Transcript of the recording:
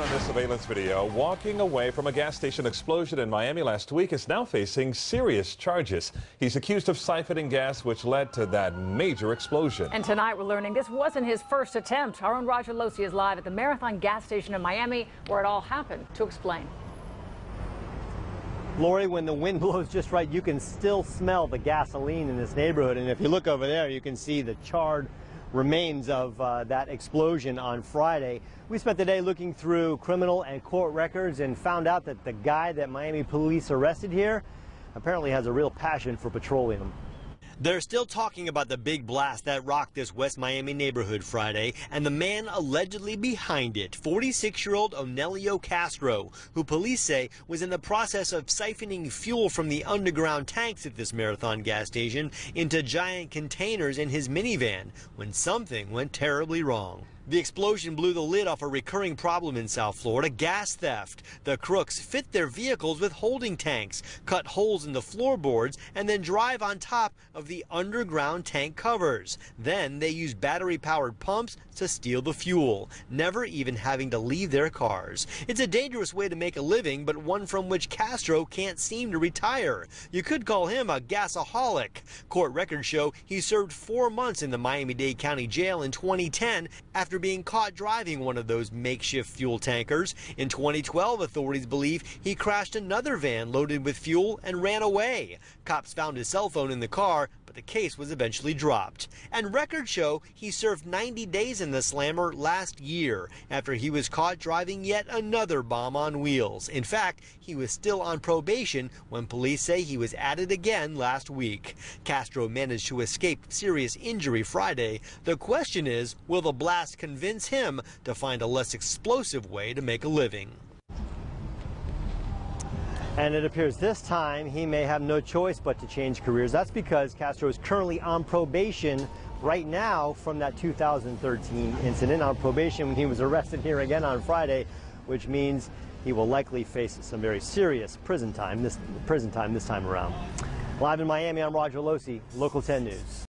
this surveillance video, walking away from a gas station explosion in Miami last week, is now facing serious charges. He's accused of siphoning gas, which led to that major explosion. And tonight we're learning this wasn't his first attempt. Our own Roger Losi is live at the Marathon gas station in Miami, where it all happened, to explain. Lori, when the wind blows just right, you can still smell the gasoline in this neighborhood. And if you look over there, you can see the charred remains of that explosion on Friday. We spent the day looking through criminal and court records and found out that the guy that Miami police arrested here apparently has a real passion for petroleum. They're still talking about the big blast that rocked this West Miami neighborhood Friday and the man allegedly behind it, 46-year-old Onelio Castro, who police say was in the process of siphoning fuel from the underground tanks at this Marathon gas station into giant containers in his minivan when something went terribly wrong. The explosion blew the lid off a recurring problem in South Florida, gas theft. The crooks fit their vehicles with holding tanks, cut holes in the floorboards, and then drive on top of the underground tank covers. Then they use battery-powered pumps to steal the fuel, never even having to leave their cars. It's a dangerous way to make a living, but one from which Castro can't seem to retire. You could call him a gasaholic. Court records show he served 4 months in the Miami-Dade County Jail in 2010 after being caught driving one of those makeshift fuel tankers. In 2012, authorities believe he crashed another van loaded with fuel and ran away. Cops found his cell phone in the car, but the case was eventually dropped. And records show he served 90 days in the slammer last year after he was caught driving yet another bomb on wheels. In fact, he was still on probation when police say he was at it again last week. Castro managed to escape serious injury Friday. The question is, will the blast convince him to find a less explosive way to make a living? And it appears this time he may have no choice but to change careers. That's because Castro is currently on probation right now from that 2013 incident, on probation when he was arrested here again on Friday, which means he will likely face some very serious prison time this time around. Live in Miami, I'm Roger Losi, Local 10 News.